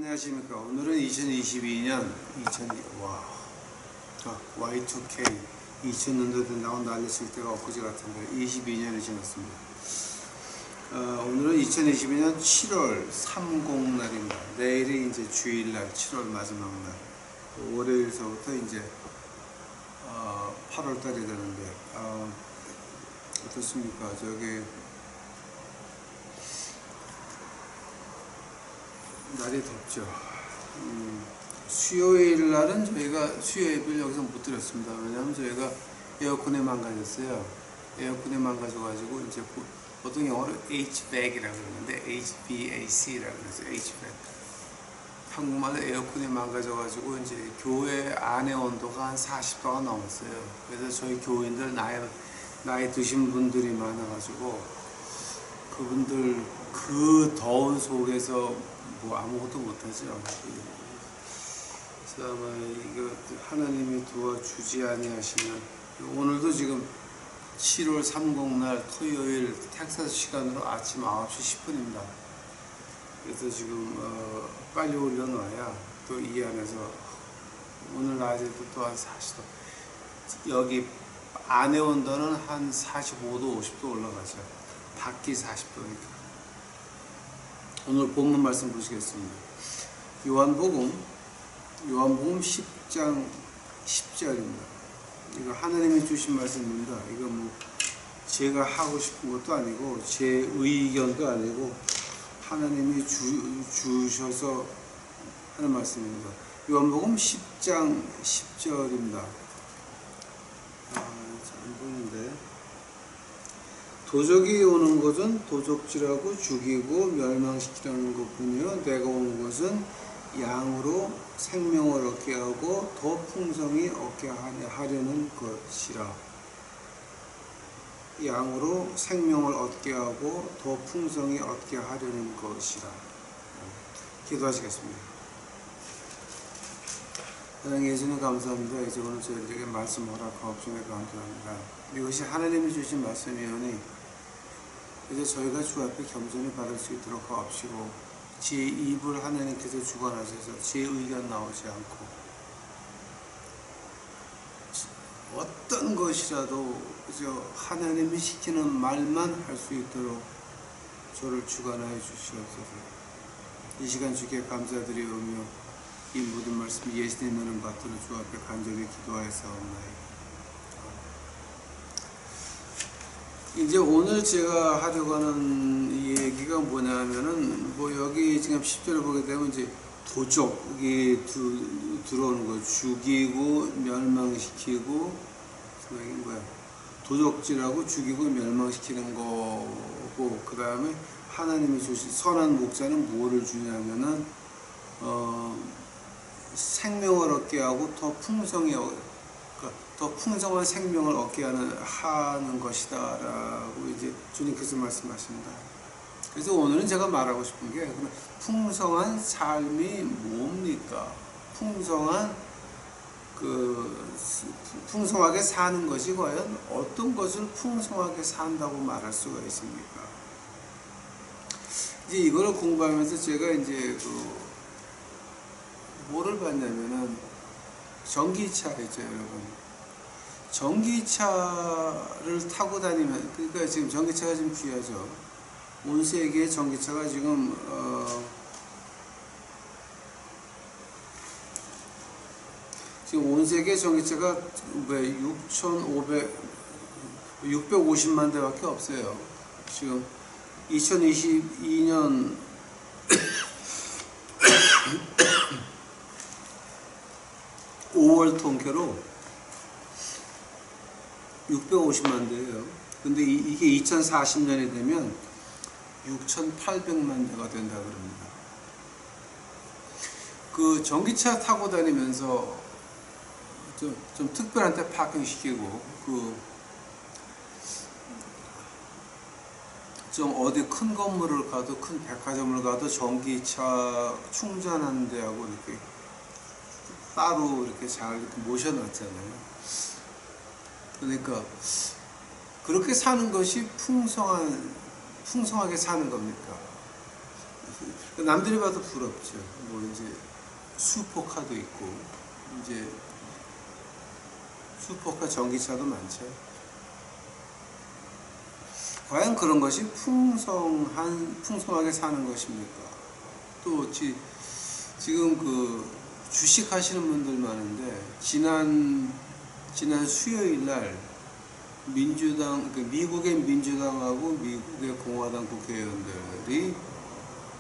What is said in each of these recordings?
안녕하십니까. 오늘은 2022년 Y2K 2000년도에 나온다 알려질 때가 엊그제 같은데 22년이 지났습니다. 오늘은 2022년 7월 30날입니다. 내일이 이제 주일날 7월 마지막 날. 월요일서부터 이제 8월달이 되는데 어떻습니까? 저기 날이 덥죠. 수요일 날은 저희가 수요 예배를 여기서 못 드렸습니다. 왜냐하면 저희가 에어컨이 망가졌어요. 에어컨이 망가져가지고 이제 보통 영어로 HVAC이라고 그러는데 HVAC라고 그래서 HVAC. 한국말로 에어컨이 망가져가지고 이제 교회 안의 온도가 한 40도가 넘었어요. 그래서 저희 교인들 나이 드신 분들이 많아가지고 그분들 그 더운 속에서 뭐 아무것도 못하죠. 그래서 아마 이거 하나님이 도와주지 아니하시면 오늘도 지금 7월 30날 토요일 텍사스 시간으로 아침 9시 10분입니다. 그래서 지금 빨리 올려놔야 또 이 안에서 오늘 낮에도 또 한 40도, 여기 안의 온도는 한 45도 50도 올라가죠. 밖이 40도니까. 오늘 본문 말씀 보시겠습니다. 요한복음 10장 10절입니다. 이거 하나님이 주신 말씀입니다. 이거 뭐 제가 하고 싶은 것도 아니고 제 의견도 아니고 하나님이 주셔서 하는 말씀입니다. 요한복음 10장 10절입니다. 안 보이는데. 도적이 오는 것은 도적질하고 죽이고 멸망시키려는 것뿐이요 내가 온 것은 양으로 생명을 얻게 하고 더 풍성히 얻게 하려는 것이라. 양으로 생명을 얻게 하고 더 풍성히 얻게 하려는 것이라. 기도하시겠습니다. 하나님 예수님 감사합니다. 이제 오늘 저희들에게 말씀 허락하옵시며 감사합니다. 이것이 하나님이 주신 말씀이오니 이제 저희가 주 앞에 겸손히 받을 수 있도록 하옵시고 제 입을 하나님께서 주관하셔서 제 의견 나오지 않고 어떤 것이라도 그저 하나님이 시키는 말만 할 수 있도록 저를 주관하여 주시옵소서. 이 시간 주께 감사드리오며 이 모든 말씀 예수님 이름 받들어 주 앞에 간절히 기도하였사옵나이다. 이제 오늘 제가 하려고 하는 이 얘기가 뭐냐면은 뭐 여기 지금 10절을 보게 되면 이제 도적이 들어오는 거 죽이고 멸망시키고 이게 뭐야? 도적질하고 죽이고 멸망시키는 거고 그 다음에 하나님이 주신 선한 목자는 뭐를 주냐면은 생명을 얻게 하고 더 풍성한 생명을 얻게 하는 것이다 라고 이제 주님께서 말씀하십니다. 그래서 오늘은 제가 말하고 싶은 게 풍성한 삶이 뭡니까? 풍성하게 사는 것이 과연 어떤 것을 풍성하게 산다고 말할 수가 있습니까? 이제 이걸 공부하면서 제가 이제 뭐를 봤냐면은 전기차 있죠, 여러분. 전기차를 타고 다니면, 그러니까 지금 전기차가 좀 귀하죠. 온 세계의 전기차가 지금, 온 세계 전기차가 왜 650만 대밖에 없어요. 지금 2022년 5월 통계로 650만 대예요. 근데 이게 2040년이 되면 6,800만 대가 된다 그럽니다. 그 전기차 타고 다니면서 좀 특별한 데 파킹시키고 좀 어디 큰 건물을 가도 큰 백화점을 가도 전기차 충전하는 데하고 이렇게 따로 이렇게 잘 모셔놨잖아요. 그러니까 그렇게 사는 것이 풍성하게 사는 겁니까? 남들이 봐도 부럽죠. 뭐 이제 슈퍼카도 있고 이제 슈퍼카 전기차도 많죠. 과연 그런 것이 풍성하게 사는 것입니까? 또 지금 그 주식 하시는 분들 많은데 지난 수요일 날 민주당, 미국의 민주당하고 미국의 공화당 국회의원들이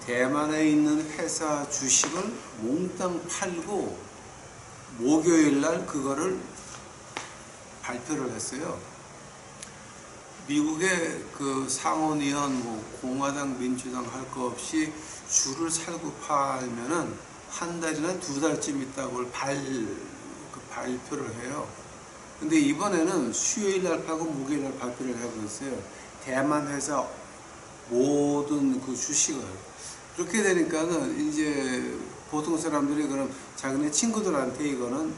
대만에 있는 회사 주식을 몽땅 팔고 목요일 날 그거를 발표를 했어요. 미국의 그 상원의원, 공화당, 민주당 할 거 없이 주를 살고 팔면은 한 달이나 두 달쯤 있다고 발표를 해요. 근데 이번에는 수요일 날 팔고 목요일 날 발표를 해버렸어요. 대만 회사 모든 그 주식을. 그렇게 되니까는 이제 보통 사람들이 그럼 자기네 친구들한테 이거는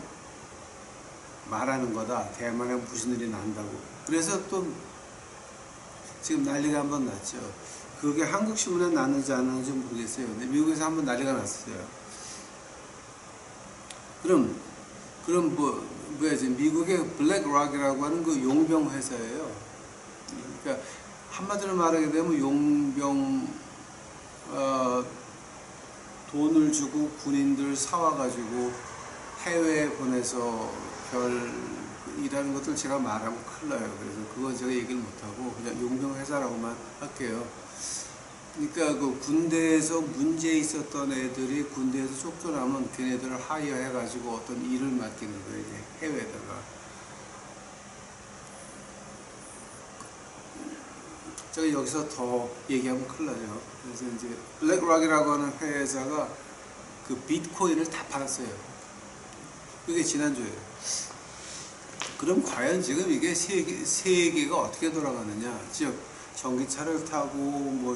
말하는 거다. 대만에 무슨 일이 난다고. 그래서 또 지금 난리가 한번 났죠. 그게 한국 신문에 났는지 안 났는지 모르겠어요. 근데 미국에서 한번 난리가 났어요. 그럼 뭐야지 미국의 블랙락이라고 하는 그 용병 회사예요. 그러니까 한마디로 말하게 되면 용병 돈을 주고 군인들 사와가지고 해외에 보내서 일하는 것들 제가 말하면 큰일 나요. 그래서 그건 제가 얘기를 못하고 그냥 용병 회사라고만 할게요. 그러니까 그 군대에서 문제 있었던 애들이 군대에서 쫓겨나면 걔네들을 하이어해가지고 어떤 일을 맡기는 거예요. 이제 해외에다가. 제가 여기서 더 얘기하면 큰일 나죠. 그래서 이제 블랙락이라고 하는 회사가 그 비트코인을 다 팔았어요. 그게 지난주에요. 그럼 과연 지금 이게 세계가 어떻게 돌아가느냐? 즉 전기차를 타고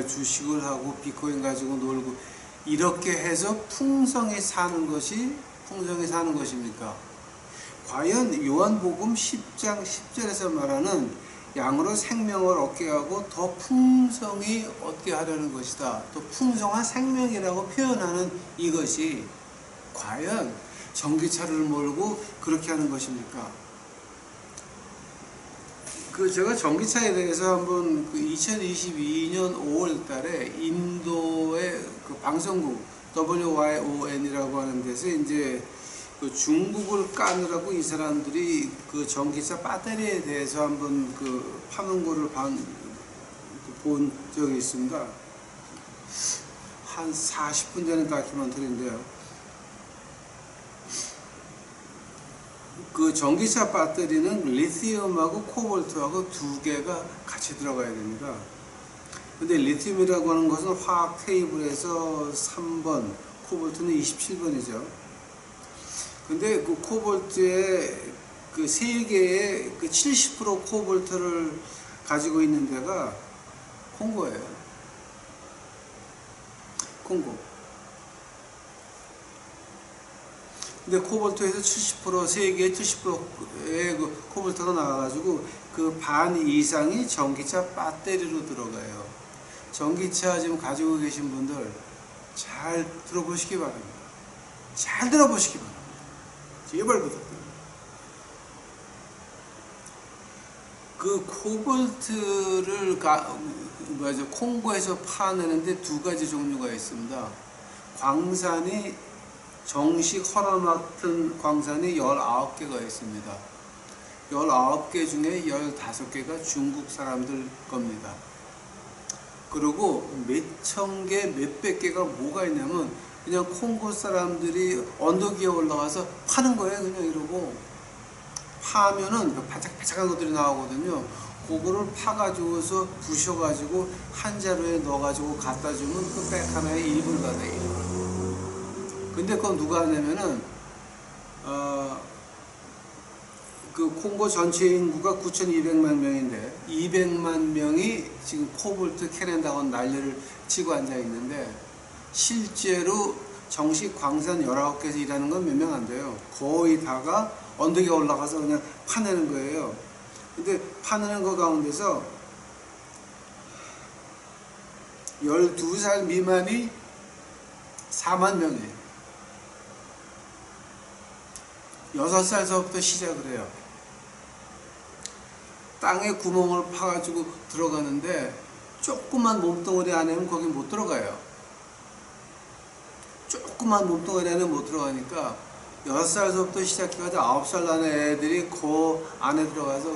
주식을 하고 비트코인 가지고 놀고 이렇게 해서 풍성히 사는 것입니까? 과연 요한복음 10장 10절에서 말하는 양으로 생명을 얻게 하고 더 풍성히 얻게 하려는 것이다. 또 풍성한 생명이라고 표현하는 이것이 과연 전기차를 몰고 그렇게 하는 것입니까? 제가 전기차에 대해서 한번 2022년 5월 달에 인도의 그 방송국 WYON이라고 하는 데서 이제 그 중국을 까느라고 이 사람들이 그 전기차 배터리에 대해서 한번 파는 거를 본 적이 있습니다. 한 40분 전에 다큐멘터리인데요. 그 전기차 배터리는 리튬하고 코볼트하고 두 개가 같이 들어가야 됩니다. 근데 리튬이라고 하는 것은 화학 테이블에서 3번, 코볼트는 27번이죠. 근데 그 코볼트의 그 세 개의 그 70% 코볼트를 가지고 있는 데가 콩고예요. 콩고. 근데 코볼트에서 70% 세계의 70%의 그 코볼트가 나와가지고 그 반 이상이 전기차 배터리로 들어가요. 전기차 지금 가지고 계신 분들 잘 들어보시기 바랍니다. 잘 들어보시기 바랍니다. 제발 부탁드립니다. 그 코볼트를 콩고에서 파내는데 두 가지 종류가 있습니다. 광산이 정식 허락 맡은 광산이 19개가 있습니다. 19개 중에 15개가 중국 사람들 겁니다. 그리고 몇천 개, 몇백 개가 뭐가 있냐면 그냥 콩고 사람들이 언덕 위에 올라가서 파는 거예요. 그냥 이러고 파면은 바짝바짝한 것들이 나오거든요. 그거를 파가지고서 부셔가지고 한 자루에 넣어가지고 갖다 주면 그 백 하나에 1불 받아요. 근데 그건 누가 하냐면은 그 콩고 전체 인구가 9,200만 명인데 200만 명이 지금 코볼트 캐낸다고 난리를 치고 앉아 있는데 실제로 정식 광산 19개에서 일하는 건 몇 명 안 돼요. 거의 다가 언덕에 올라가서 그냥 파내는 거예요. 근데 파내는 거 가운데서 12살 미만이 4만 명이에요. 6살서부터 시작을 해요. 땅에 구멍을 파가지고 들어가는데 조그만 몸뚱어리 안에는 거기 못 들어가요. 조그만 몸뚱어리 안에 못 들어가니까 6살서부터 시작해가지고 9살 나는 애들이 그 안에 들어가서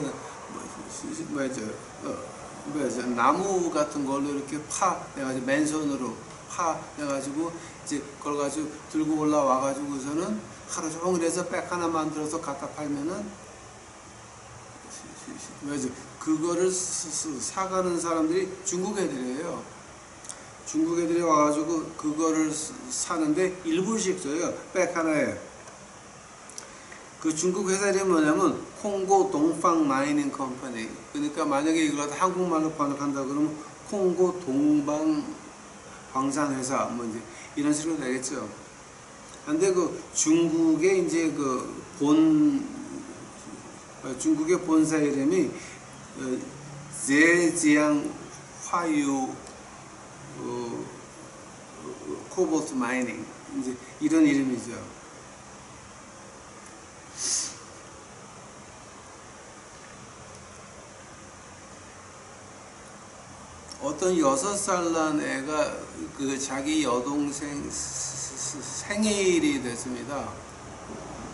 나무 같은 걸로 이렇게 파내가지고 맨손으로 파내가지고 이제 그걸 가지고 들고 올라와가지고서는 하루 종일 해서 백 하나 만들어서 갖다 팔면은 그거를 사가는 사람들이 중국 애들이에요. 중국 애들이 와가지고 그거를 사는데 1불씩 줘요. 백 하나에. 그 중국 회사 이름이 뭐냐면 콩고 동방 마이닝 컴퍼니. 그러니까 만약에 이걸 한국말로 번역한다 그러면 콩고 동방 광산 회사 뭐 이제 이런 식으로 되겠죠. 근데 그 중국의 이제 중국의 본사 이름이 제지양 화유 코볼트 마이닝 이제 이런 이름이죠. 어떤 6살 난 애가 그 자기 여동생 생일이 됐습니다.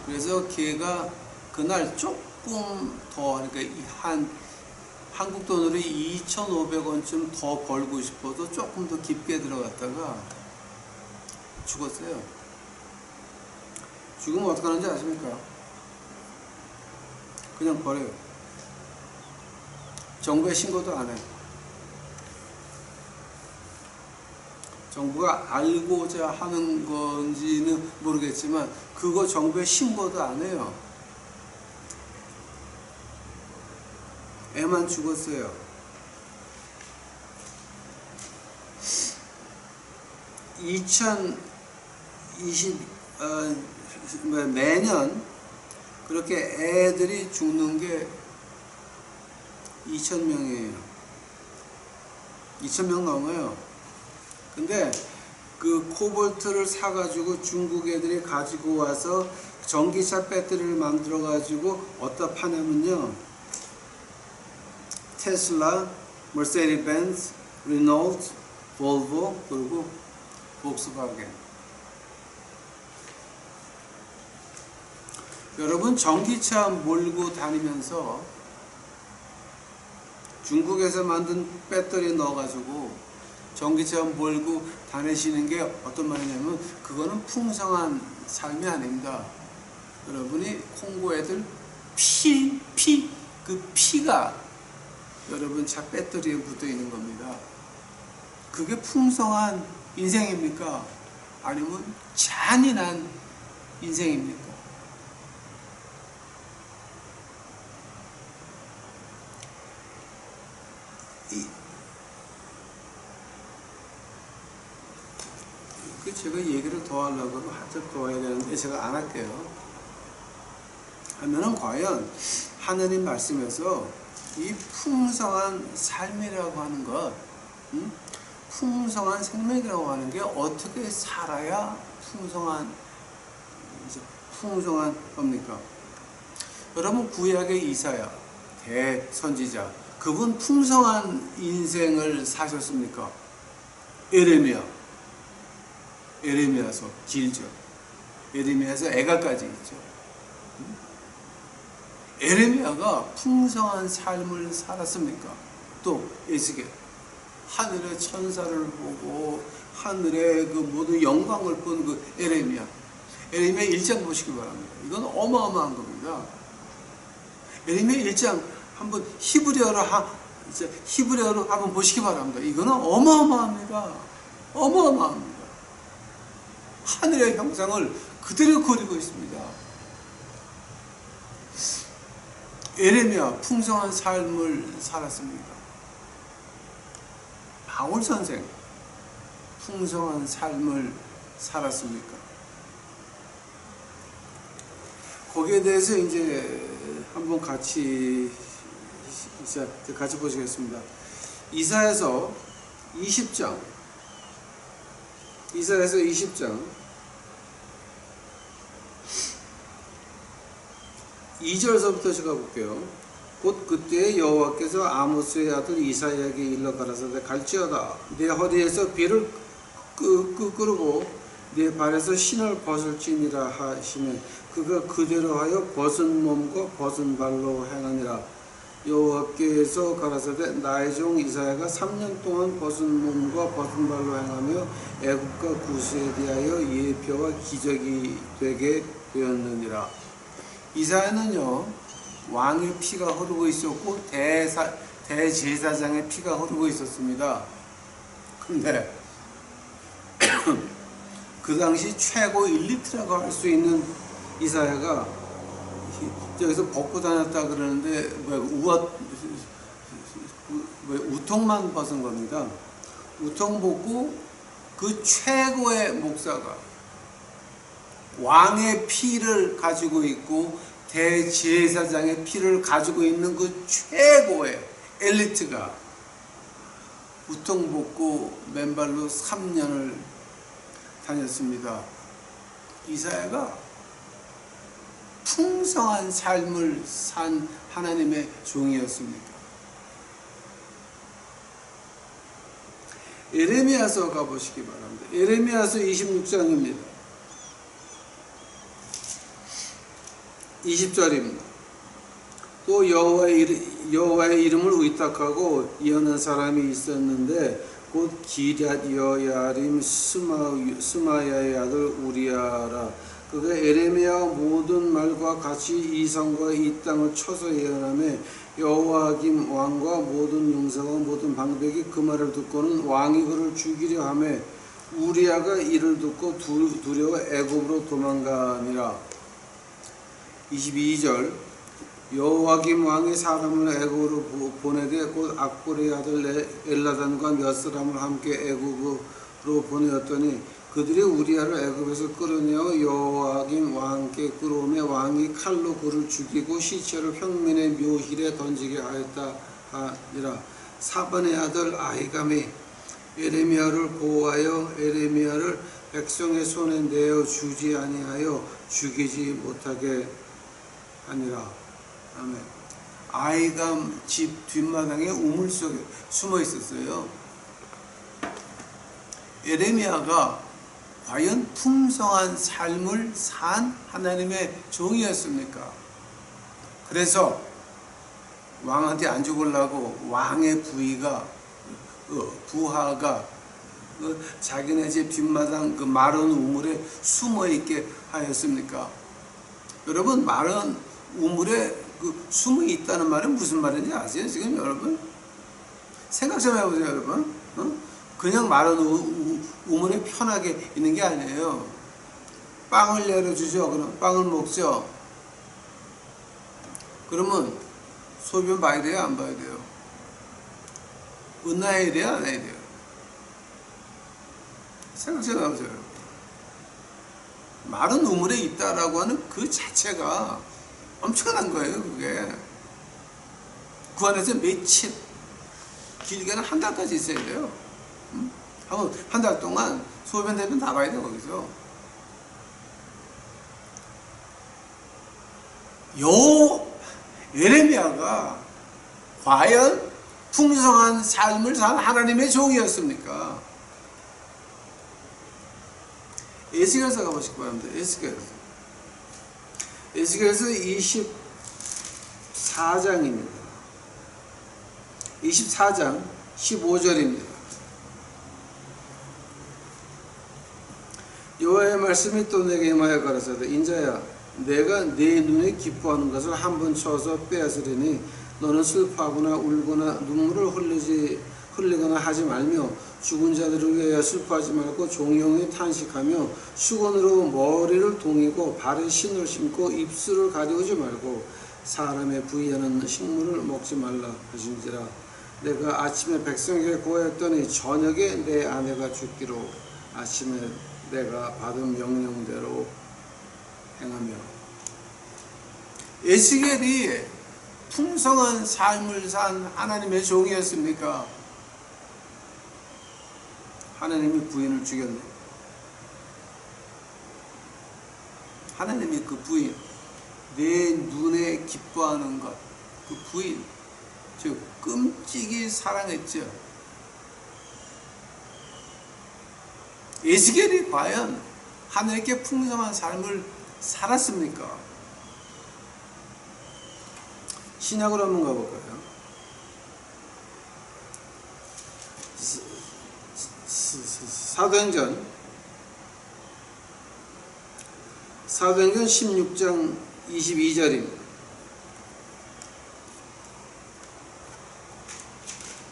그래서 걔가 그날 조금 더, 그러니까 한국 돈으로 2,500원쯤 더 벌고 싶어도 조금 더 깊게 들어갔다가 죽었어요. 죽으면 어떻게 하는지 아십니까? 그냥 버려요. 정부에 신고도 안 해요. 정부가 알고자 하는 건지는 모르겠지만 그거 정부에 신고도 안 해요. 애만 죽었어요. 매년 그렇게 애들이 죽는 게 2,000명이에요. 2,000명 넘어요. 근데 그 코볼트를 사가지고 중국 애들이 가지고 와서 전기차 배터리를 만들어 가지고 어디다 파냐면요, 테슬라, 머세디스 벤츠, 르노트, 볼보, 그리고 복스바겐. 여러분, 전기차 몰고 다니면서 중국에서 만든 배터리 넣어가지고 전기차 몰고 다니시는 게 어떤 말이냐면 그거는 풍성한 삶이 아닙니다. 여러분이 콩고 애들 그 피가 여러분 차 배터리에 묻어 있는 겁니다. 그게 풍성한 인생입니까? 아니면 잔인한 인생입니까? 제가 얘기를 더 하려고 하면 한참 더 해야 되는데 제가 안 할게요. 하면은 과연 하느님 말씀에서 이 풍성한 삶이라고 하는 것, 풍성한 생명이라고 하는 게 어떻게 살아야 풍성한 겁니까? 여러분, 구약의 이사야 대선지자, 그분 풍성한 인생을 사셨습니까? 에레미야서 길죠. 에레미야서 애가까지 있죠. 에레미야가 풍성한 삶을 살았습니까? 또 에스겔, 하늘의 천사를 보고 하늘의 그 모든 영광을 본 그 에레미야 1장 보시기 바랍니다. 이건 어마어마한 겁니다. 에레미야 1장 한번 히브리어로 한번 보시기 바랍니다. 이거는 어마어마합니다. 어마어마합니다. 하늘의 형상을 그대로 그리고 있습니다. 에레미야 풍성한 삶을 살았습니다. 바울 선생 풍성한 삶을 살았습니까? 거기에 대해서 이제 한번 같이 보시겠습니다. 이사야서 20장 이사야서 20장 2절서부터 제가 볼게요. 곧 그때에 여호와께서 아모스의 아들 이사야에게 일러 가라사대 갈지어다 내 허리에서 비를 끄르고 내 발에서 신을 벗을지니라 하시면 그가 그대로 하여 벗은 몸과 벗은 발로 행하니라. 여호와께서 가라사대 나의 종 이사야가 3년 동안 벗은 몸과 벗은 발로 행하며 애굽과 구스에 대하여 예표와 기적이 되게 되었느니라. 이사야는요 왕의 피가 흐르고 있었고 대제사장의 피가 흐르고 있었습니다. 근데 그 당시 최고 엘리트라고 할 수 있는 이사야가 여기서 벗고 다녔다 그러는데 우통만 벗은 겁니다. 우통 벗고 그 최고의 목사가 왕의 피를 가지고 있고 대제사장의 피를 가지고 있는 그 최고의 엘리트가 우통 벗고 맨발로 3년을 다녔습니다. 이사야가 풍성한 삶을 산 하나님의 종이었습니다. 에레미야서 가보시기 바랍니다. 에레미야서 26장입니다. 20절입니다. 또 여호와의 이름을 의탁하고 이어는 사람이 있었는데 곧 기럇 여야림 스마야의 아들 우리야라. 그가 에레미야와 모든 말과 같이 이 성과 이 땅을 쳐서 예언하며 여호와김 왕과 모든 용사와 모든 방백이 그 말을 듣고는 왕이 그를 죽이려 하며 우리야가 이를 듣고 두려워 애굽으로 도망가니라. 22절 여호와김 왕이 사람을 애굽으로 보내되 곧 악보리의 아들 엘라단과 몇 사람을 함께 애굽으로 보내었더니 그들이 우리야를 애굽에서 끌어내어 여호와김 왕께 끌어오며 왕이 칼로 그를 죽이고 시체를 평민의 묘실에 던지게 하였다 하니라. 사반의 아들 아히감이 에레미야를 보호하여 에레미야를 백성의 손에 내어 주지 아니하여 죽이지 못하게 하니라. 아멘. 아히감 집 뒷마당에 우물 속에 숨어 있었어요. 에레미야가 과연 풍성한 삶을 산 하나님의 종이었습니까? 그래서 왕한테 안 죽으려고 왕의 부하가 자기네 집 뒷마당 그 마른 우물에 숨어 있게 하였습니까? 여러분, 마른 우물에 숨어 있다는 말은 무슨 말인지 아세요? 지금 여러분 생각 좀 해보세요. 여러분 그냥 마른 우물에 편하게 있는 게 아니에요. 빵을 내려주죠. 그럼 빵을 먹죠. 그러면 소변 봐야 돼요? 안 봐야 돼요? 은나야 돼요? 안 해야 돼요? 생각 좀 해보세요. 마른 우물에 있다라고 하는 그 자체가 엄청난 거예요. 그게 그 안에서 며칠, 길게는 한 달까지 있어야 돼요. 한 달 동안 소변 대변 다 봐야 돼. 거기서 에레미야가 과연 풍성한 삶을 산 하나님의 종이었습니까? 에스겔서 가보시기 바랍니다. 에스겔서 24장입니다. 24장 15절입니다. 여호와의 말씀이 또 내게 임하여 가라사대 인자야 내가 내 눈에 기뻐하는 것을 한번 쳐서 빼앗으리니 너는 슬퍼하거나 울거나 눈물을 흘리거나 하지 말며 죽은 자들을 위하여 슬퍼하지 말고 종용히 탄식하며 수건으로 머리를 동이고 발에 신을 신고 입술을 가려우지 말고 사람의 부의하는 식물을 먹지 말라 하신지라. 내가 아침에 백성에게 구하였더니 저녁에 내 아내가 죽기로 아침에 내가 받은 명령대로 행하며. 에스겔이 풍성한 삶을 산 하나님의 종이었습니까? 하나님이 부인을 죽였네. 하나님이 그 부인, 내 눈에 기뻐하는 것, 그 부인, 즉 끔찍이 사랑했죠. 에스겔이 과연 하나님께 풍성한 삶을 살았습니까? 신약으로 한번 가볼까요? 사도행전 16장 22절입니다.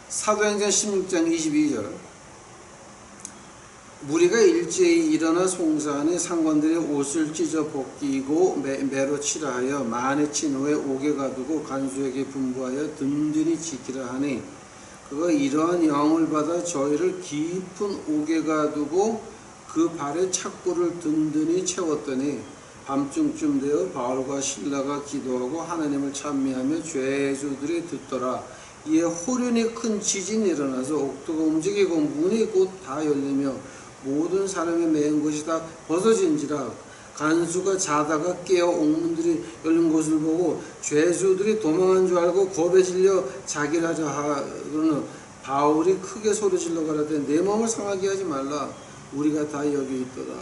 사도행전 16장 22절. 무리가 일제히 일어나 송사 안에 상관들의 옷을 찢어 벗기고 매로 치라 하여 만에 친 후에 옥에 가두고 간수에게 분부하여 든든히 지키라 하니 그가 이러한 영을 받아 저희를 깊은 옥에 가두고 그 발에 착고를 든든히 채웠더니 밤중쯤 되어 바울과 실라가 기도하고 하나님을 찬미하며 죄수들이 듣더라. 이에 호련히 큰 지진이 일어나서 옥토가 움직이고 문이 곧 다 열리며 모든 사람이 매인 것이 다 벗어진지라. 간수가 자다가 깨어 옥문들이 열린 것을 보고 죄수들이 도망한 줄 알고 겁에 질려 자기를 하자 하고는 바울이 크게 소리질러 가라되 내 몸을 상하게 하지 말라. 우리가 다 여기 있도다.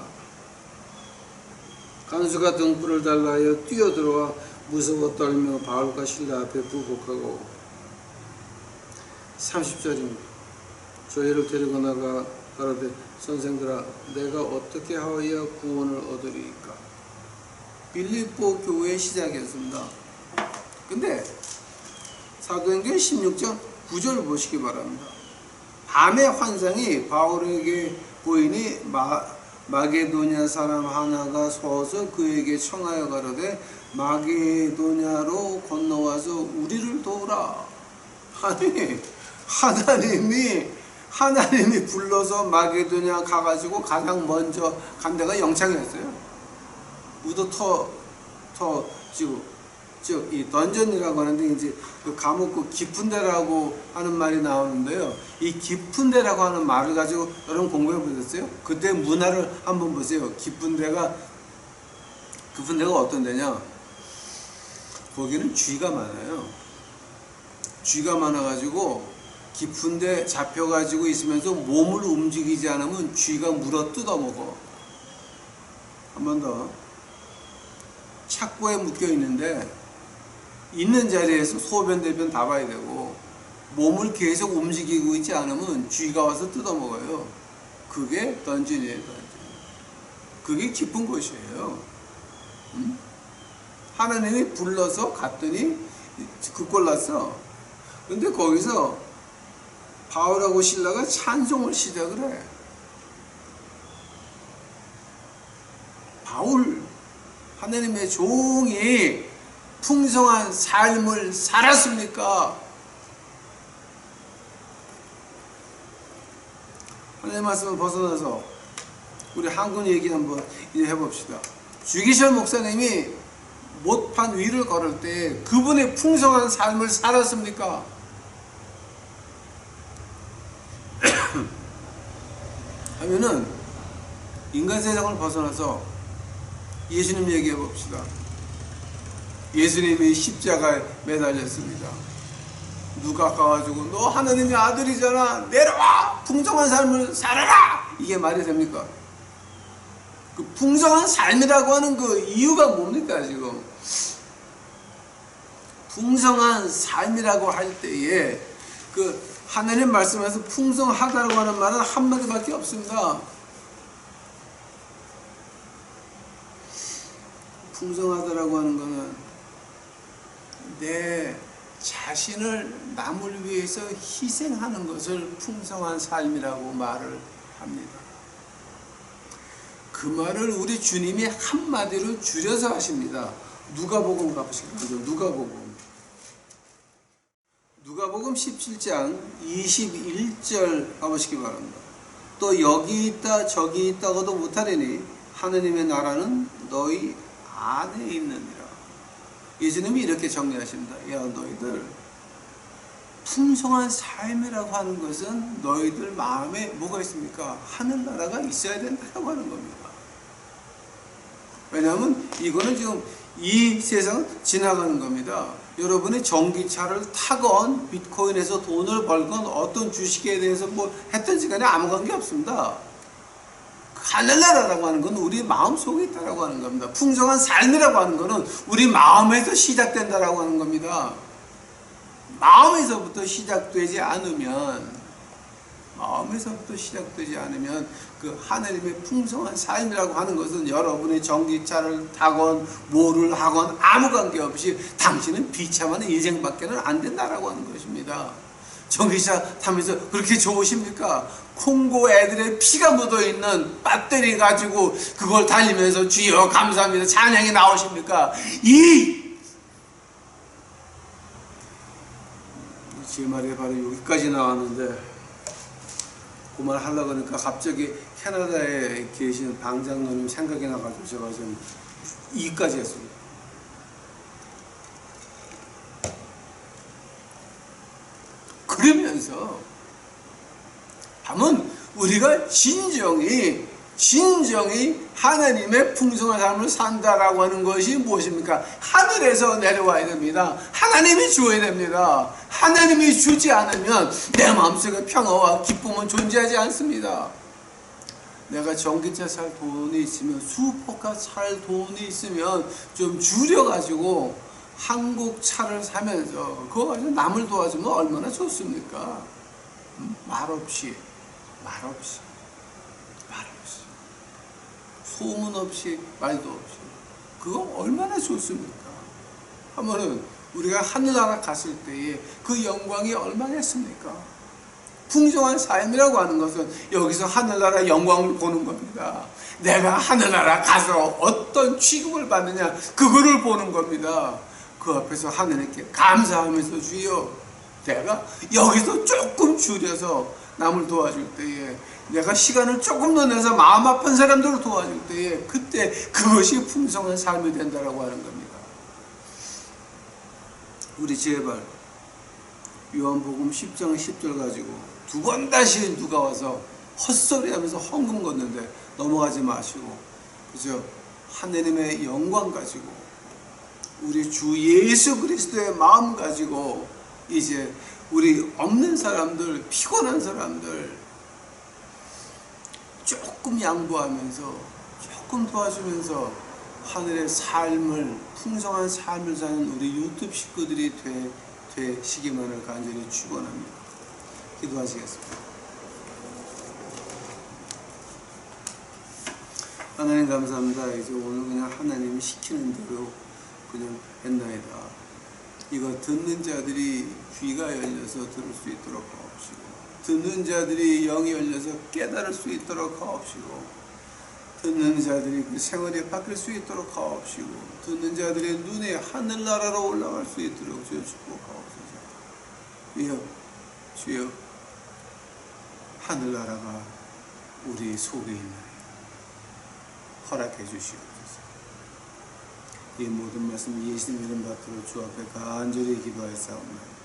간수가 등불을 달라 하여 뛰어들어와 무서워 떨며 바울과 실라 앞에 부복하고 30절입니다. 저희를 데리고 나가 가라되 선생들아 내가 어떻게 하여야 구원을 얻으리이까. 빌립보 교회의 시작이었습니다. 근데 사도행전 16장 9절 보시기 바랍니다. 밤의 환상이 바울에게 보이니 마게도냐 사람 하나가 서서 그에게 청하여 가로되 마게도냐로 건너와서 우리를 도우라. 아니 하나님이 불러서 마게도냐 가가지고 가장 먼저 간 데가 영창이었어요. 즉 이 던전이라고 하는데 이제 그 감옥 그 깊은 데라고 하는 말이 나오는데요. 이 깊은 데라고 하는 말을 가지고 여러분 공부해 보셨어요? 그때 문화를 한번 보세요. 깊은 데가 어떤 데냐? 거기는 쥐가 많아요. 쥐가 많아가지고 깊은 데 잡혀가지고 있으면서 몸을 움직이지 않으면 쥐가 물어 뜯어먹어. 한 번 더. 착고에 묶여 있는데 있는 자리에서 소변 대변 다 봐야 되고 몸을 계속 움직이고 있지 않으면 쥐가 와서 뜯어먹어요. 그게 던전이에요. 던전. 그게 깊은 곳이에요. 하나님이 불러서 갔더니 그 꼴 났어. 근데 거기서 바울하고 실라가 찬송을 시작을 해. 바울, 하나님의 종이 풍성한 삶을 살았습니까? 하나님의 말씀을 벗어나서 우리 한국 얘기 한번 이제 해봅시다. 주기철 목사님이 못판 위를 걸을 때 그분의 풍성한 삶을 살았습니까? 하면은 인간 세상을 벗어나서 예수님 얘기해 봅시다. 예수님이 십자가에 매달렸습니다. 누가 가가지고 너 하나님의 아들이잖아 내려와 풍성한 삶을 살아라 이게 말이 됩니까? 그 풍성한 삶이라고 하는 그 이유가 뭡니까? 지금 풍성한 삶이라고 할 때에 그 하나님 말씀에서 풍성하다고 하는 말은 한마디밖에 없습니다. 풍성하다라고 하는 것은 내 자신을 남을 위해서 희생하는 것을 풍성한 삶이라고 말을 합니다. 그 말을 우리 주님이 한마디로 줄여서 하십니다. 누가복음 가보시겠습니다. 누가복음 17장 21절 가보시기 바랍니다. 또 여기 있다 저기 있다고도 못하리니 하느님의 나라는 너희 안에 있느니라. 예수님이 이렇게 정리하십니다. 야 너희들 풍성한 삶이라고 하는 것은 너희들 마음에 뭐가 있습니까? 하늘나라가 있어야 된다고 하는 겁니다. 왜냐하면 이거는 지금 이 세상은 지나가는 겁니다. 여러분이 전기차를 타건 비트코인에서 돈을 벌건 어떤 주식에 대해서 뭐 했던 시간에 아무 관계 없습니다. 하늘나라라고 하는 건 우리 마음속에 있다라고 하는 겁니다. 풍성한 삶이라고 하는 것은 우리 마음에서 시작된다라고 하는 겁니다. 마음에서부터 시작되지 않으면 그 하나님의 풍성한 삶이라고 하는 것은 여러분의 전기차를 타건 뭐를 하건 아무 관계없이 당신은 비참한 인생밖에는 안 된다라고 하는 것입니다. 전기차 타면서 그렇게 좋으십니까? 콩고 애들의 피가 묻어있는 배터리 가지고 그걸 달리면서 주여 감사합니다 찬양이 나오십니까? 제 말이 바로 여기까지 나왔는데 그 말 하려고 하니까 갑자기 캐나다에 계신 방장로님 생각이 나가지고 제가 좀 이까지 했습니다. 그러면서 하면 우리가 진정히 하나님의 풍성한 삶을 산다라고 하는 것이 무엇입니까? 하늘에서 내려와야 됩니다. 하나님이 주어야 됩니다. 하나님이 주지 않으면 내 마음속에 평화와 기쁨은 존재하지 않습니다. 내가 전기차 살 돈이 있으면 슈퍼카 살 돈이 있으면 좀 줄여가지고 한국 차를 사면서 그거 가지고 남을 도와주면 얼마나 좋습니까? 말없이 소문 없이 말도 없이 그거 얼마나 좋습니까? 하면은 우리가 하늘나라 갔을 때에 그 영광이 얼마나 했습니까? 풍성한 삶이라고 하는 것은 여기서 하늘나라 영광을 보는 겁니다. 내가 하늘나라 가서 어떤 취급을 받느냐 그거를 보는 겁니다. 그 앞에서 하나님께 감사하면서 주여 내가 여기서 조금 줄여서 남을 도와줄 때에 내가 시간을 조금 더 내서 마음 아픈 사람들을 도와줄 때에 그때 그것이 풍성한 삶이 된다라고 하는 겁니다. 우리 제발 요한복음 10장 10절 가지고 두 번 다시 누가 와서 헛소리 하면서 헝금 걷는데 넘어가지 마시고 그죠? 하나님의 영광 가지고 우리 주 예수 그리스도의 마음 가지고 이제 우리 없는 사람들 피곤한 사람들 조금 양보하면서 조금 도와주면서 하늘의 삶을 풍성한 삶을 사는 우리 유튜브 식구들이 되시기만을 간절히 축원합니다. 기도하시겠습니다. 하나님 감사합니다. 이제 오늘 그냥 하나님이 시키는 대로 그냥 했나이다. 이거 듣는 자들이 귀가 열려서 들을 수 있도록 하옵시고 듣는 자들이 영이 열려서 깨달을 수 있도록 하옵시고 듣는 자들이 그 생활이 바뀔 수 있도록 하옵시고 듣는 자들의 눈에 하늘나라로 올라갈 수 있도록 주여 축복하옵소서. 주여 하늘나라가 우리 속에 있나이다. 허락해 주시옵소서. 이 모든 말씀 예수님 이름 받들어 주 앞에 간절히 기도하였사옵나이다.